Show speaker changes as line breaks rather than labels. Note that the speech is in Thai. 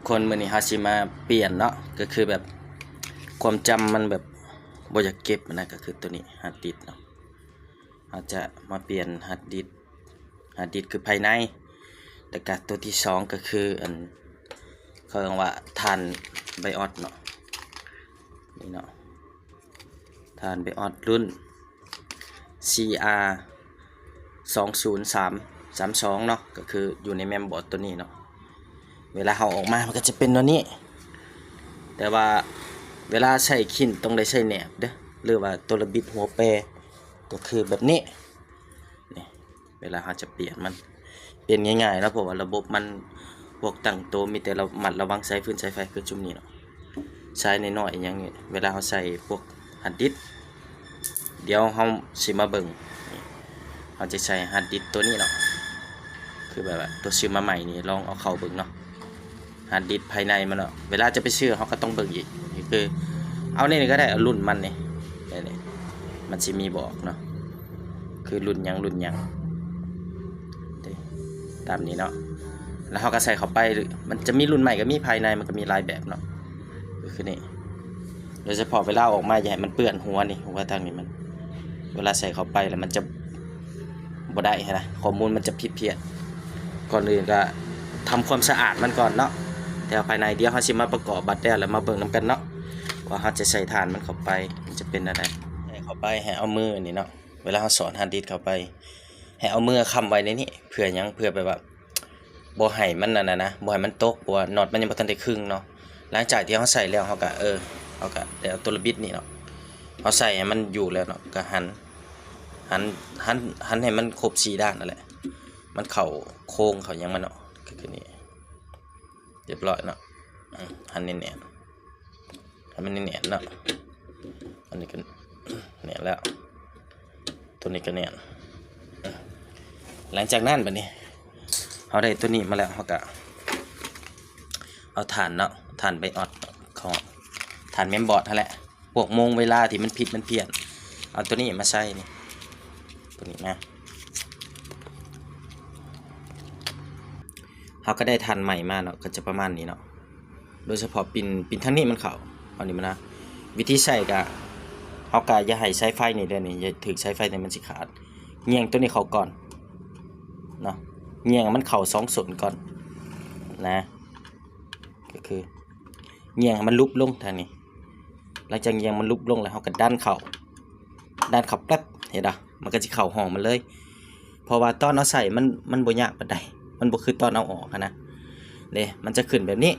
คนมื้อนี้เฮาสิมาเปลี่ยนเนาะก็คือแบบความจำมันแบบบ่อยากเก็บนะก็คือตัวนี้ฮาร์ดดิสก์เนาะเราจะมาเปลี่ยนฮาร์ดดิสก์คือภายในแต่ก็ตัวที่สองก็คือเขาเรียกว่าฐานไบออสเนาะนี่เนาะฐานไบออสรุ่น CR 20332เนาะก็คืออยู่ในแมมบอร์ดตัวนี้เนาะเวลาเราออกมามันก็จะเป็นตัวนี้แต่ว่าเวลาใช้ขิ้นต้องได้ใช้แหนบเด้อหรือว่าตัวระบิดหัวแปรก็คือแบบนี้นี่เวลาเราจะเปลี่ยนมันเปลี่ยนง่ายๆแล้วเพราะว่าระบบมันพวกตั้งโตมีแต่เราหมัดระวังใช้ฟืนใช้ไฟคือจุ่มนี้เนาะใช้น้อยๆอย่างนี้เวลาเราใส่พวกฮาร์ดดิสก์เดี๋ยวเราสิมาเบิ่งเราจะใช้ฮาร์ดดิสก์ตัวนี้เนาะคือแบบว่าตัวซื้อมาใหม่นี่ลองเอาเข้าเบิ่งเนาะฮาร์ดดิสก์ภายในมันเนาะเวลาจะไปซื้อเขาก็ต้องเบิ่งอีกนี่คือเอานี่ก็ได้เอารุ่นมันนี่มันสิมีบอกเนาะคือรุ่นหยังตามนี้เนาะแล้วเขาก็ใส่เข้าไปมันจะมีรุ่นใหม่ก็มีภายในมันก็มีหลายแบบเนาะคือนี่โดยเฉพาะเวลาออกมาอย่าให้มันเปื้อนหัวนี่หัวทางนี้มันเวลาใส่เข้าไปแล้วมันจะบ่ได้นะข้อมูลมันจะผิดเพี้ยนก่อนอื่นก็ทำความสะอาดมันก่อนเนาะแต่ภายในเดี๋ยวเขาสิมาประกอบบัตรแล้วมาเบิ่งนำกันเนาะว่าเขาจะใส่ฐานมันเข้าไปมันจะเป็นอะไรให้เข้าไปให้เอามือนี่เนาะเวลาเขาสอนฮาร์ดดิสก์เข้าไปให้เอามือค้ำไว้ในนี้เพื่อหยังเพื่อแบบว่าบ่ให้มันนั่นนะบ่ให้มันตกบ่น็อตมันยังบ่ทันได้ครึ่งเนาะหลังจากที่เขาใส่แล้วเขาก็เขาก็ได้เอาตัวระบิดนี่เนาะเขาใส่ให้มันอยู่แล้วเนาะก็หันให้มันครบ4ด้านนั่นแหละมันเข้าโค้งเข้าหยังมันเนาะคือนี่เรียบร้อยเนาะหันแน่นๆให้มันแน่นๆเนาะอันนี้ก็แน่นแล้วตัวนี้ก็แน่นหลังจากนั้นบัดนี้เขาได้ตัวนี้มาแล้วเขาก็เอาฐานเนาะฐานไบออสของฐานเมมบอร์ดนั่นแหละพวกโมงเวลาที่มันผิดมันเพี้ยนเอาตัวนี้มาใส่นี่ตัวนี้นะเขาก็ได้ฐานใหม่มาเนาะก็จะประมาณนี้เนาะโดยเฉพาะปินทั้งนี้มันเข้าเอานี่มานะวิธีใส่ก็เขาก็อย่าให้ใช้ไฟนี่เด้อนี่อย่าถือใช้ไฟนี่มันสิขาดเงี่ยงตัวนี้เข้าก่อนเนาะเงี่ยงมันเข่า2 ส่วนก่อนนะก็คือเงี่ยงมันลุบลงทางนี้หลังจากเงี่ยงมันลุบลงแล้วเขาก็ดันเข่าแป๊บเห็นป่ะมันก็จะเข่าห้องมันเลยเพราะว่าตอนเอาใส่มันบ่ยากปานใดมันบ่คือตอนเอาออกนะเด้มันจะขึ้นแบบนี้